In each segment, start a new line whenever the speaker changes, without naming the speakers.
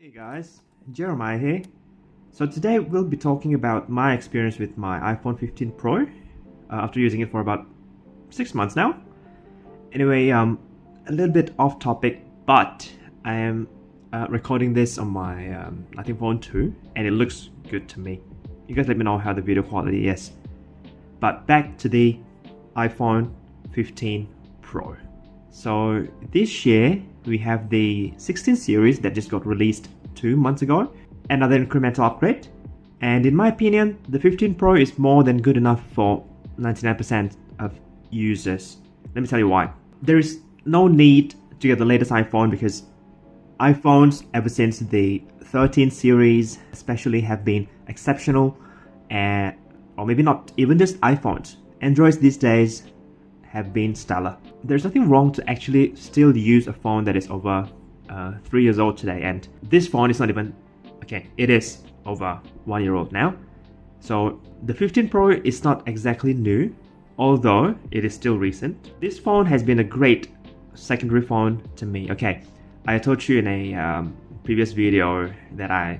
Hey guys, Jeremiah here. So today we'll be talking about my experience with my iPhone 15 Pro after using it for about 6 months now. Anyway, a little bit off topic, but I am recording this on my Nothing Phone 2 and it looks good to me. You guys let me know how the video quality is. But back to the iPhone 15 Pro. So this year we have the 16 series that just got released 2 months ago, another incremental upgrade, and in my opinion the 15 Pro is more than good enough for 99% of users. Let me tell you why. There is no need to get the latest iPhone because iPhones ever since the 13 series especially have been exceptional, or maybe not even just iPhones. Androids these days have been stellar. There's nothing wrong to actually still use a phone that is over 3 years old today, and this phone is not even, okay, it is over 1 year old now. So the 15 Pro is not exactly new, although it is still recent. This phone has been a great secondary phone to me. Okay, I told you in a previous video that I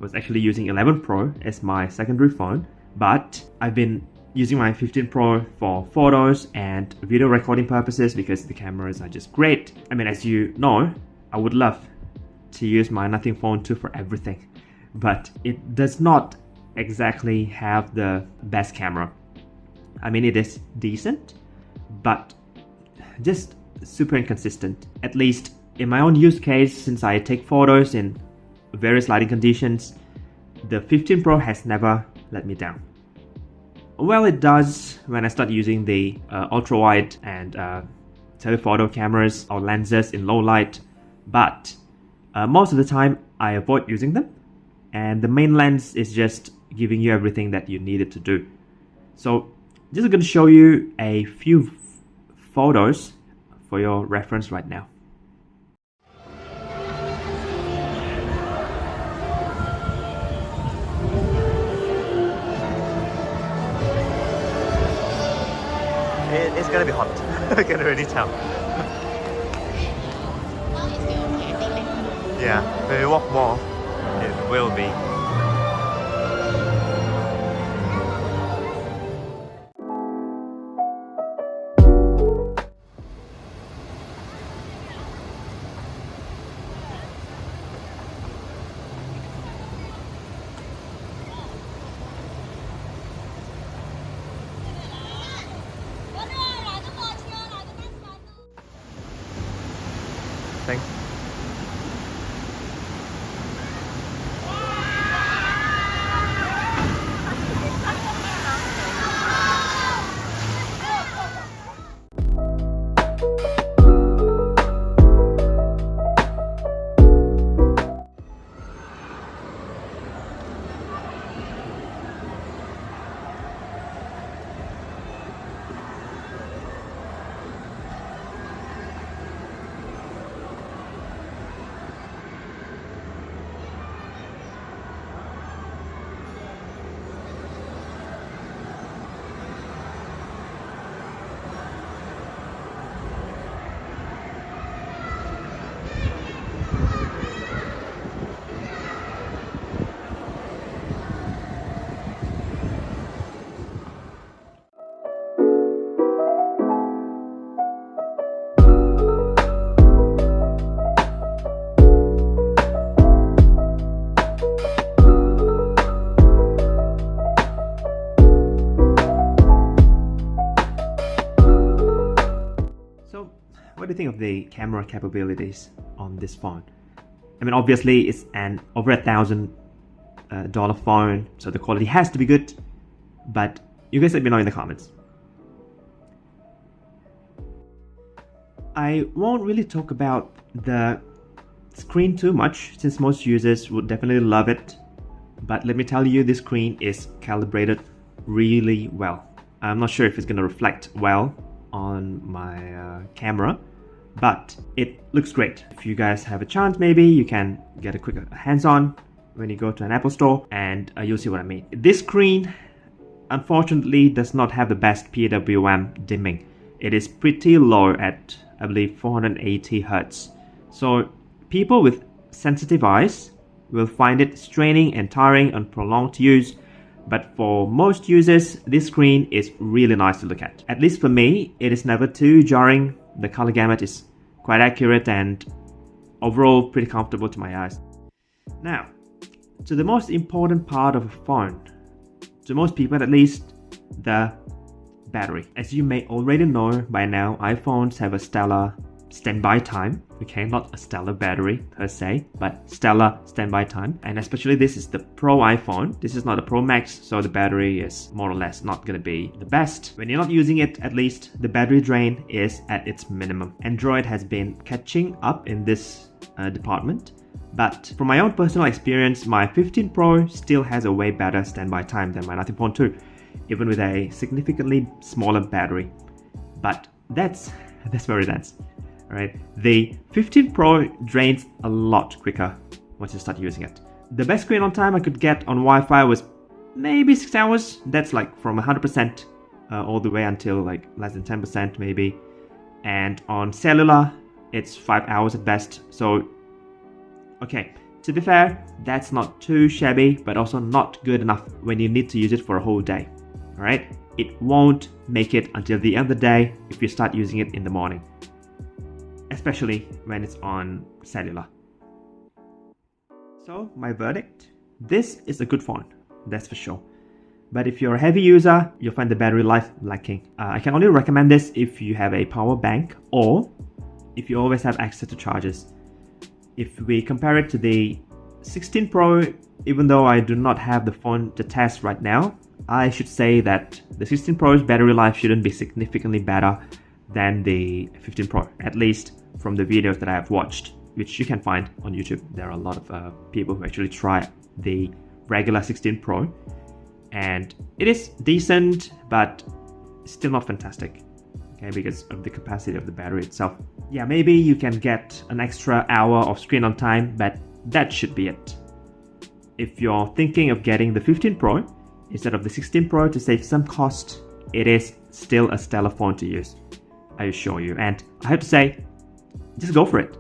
was actually using 11 Pro as my secondary phone, but I've been using my 15 Pro for photos and video recording purposes because the cameras are just great. I mean, as you know, I would love to use my Nothing Phone 2 for everything, but it does not exactly have the best camera. I mean, it is decent, but just super inconsistent. At least in my own use case, since I take photos in various lighting conditions, the 15 Pro has never let me down. Well, it does when I start using the ultra-wide and telephoto cameras or lenses in low light, but most of the time I avoid using them, and the main lens is just giving you everything that you need it to do. So just going to show you a few photos for your reference right now. It's gonna be hot. I can already tell. Yeah, when we walk more, it will be. Thanks. What do you think of the camera capabilities on this phone? I mean, obviously it's an over $1,000 phone, so the quality has to be good, but you guys let me know in the comments. I won't really talk about the screen too much since most users would definitely love it, but let me tell you, this screen is calibrated really well. I'm not sure if it's going to reflect well on my camera, but it looks great. If you guys have a chance, maybe you can get a quick hands-on when you go to an Apple store, and you'll see what I mean. This screen unfortunately does not have the best PWM dimming. It is pretty low at, I believe, 480 Hz. So people with sensitive eyes will find it straining and tiring and prolonged use, but for most users, this screen is really nice to look at. At least for me, it is never too jarring. The color gamut is quite accurate and overall pretty comfortable to my eyes. Now, to the most important part of a phone, to most people at least, the battery. As you may already know by now, iPhones have a stellar standby time. Okay, not a stellar battery per se, but stellar standby time. And especially this is the Pro iPhone. This is not a Pro Max, so the battery is more or less not going to be the best. When you're not using it, at least the battery drain is at its minimum. Android has been catching up in this department. But from my own personal experience, my 15 Pro still has a way better standby time than my Nothing Phone 2, even with a significantly smaller battery. But that's where it ends. Alright, the 15 Pro drains a lot quicker once you start using it. The best screen on time I could get on Wi-Fi was maybe 6 hours. That's like from 100% all the way until like less than 10% maybe. And on cellular, it's 5 hours at best. So okay, to be fair, that's not too shabby, but also not good enough when you need to use it for a whole day. Alright, it won't make it until the end of the day if you start using it in the morning, especially when it's on cellular. So my verdict, this is a good phone, that's for sure. But if you're a heavy user, you'll find the battery life lacking. I can only recommend this if you have a power bank or if you always have access to chargers. If we compare it to the 16 Pro, even though I do not have the phone to test right now, I should say that the 16 Pro's battery life shouldn't be significantly better than the 15 Pro, at least from the videos that I have watched, which you can find on YouTube. There are a lot of people who actually try the regular 16 Pro, and it is decent, but still not fantastic. Okay, because of the capacity of the battery itself. Yeah, maybe you can get an extra hour of screen on time, but that should be it. If you're thinking of getting the 15 Pro instead of the 16 Pro to save some cost, it is still a stellar phone to use, I assure you. And I have to say, just go for it.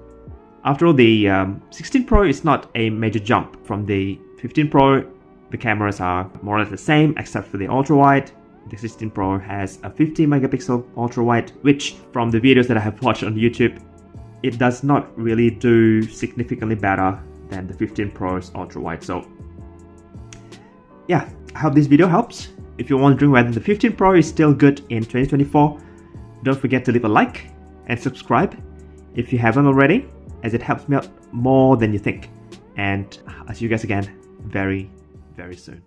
After all, the 16 Pro is not a major jump from the 15 Pro. The cameras are more or less the same except for the ultra wide. The 16 Pro has a 50 megapixel ultra wide, which from the videos that I have watched on YouTube, it does not really do significantly better than the 15 Pro's ultra wide. So yeah, I hope this video helps. If you're wondering whether the 15 Pro is still good in 2024, don't forget to leave a like and subscribe if you haven't already, as it helps me out more than you think. And I'll see you guys again very, very soon.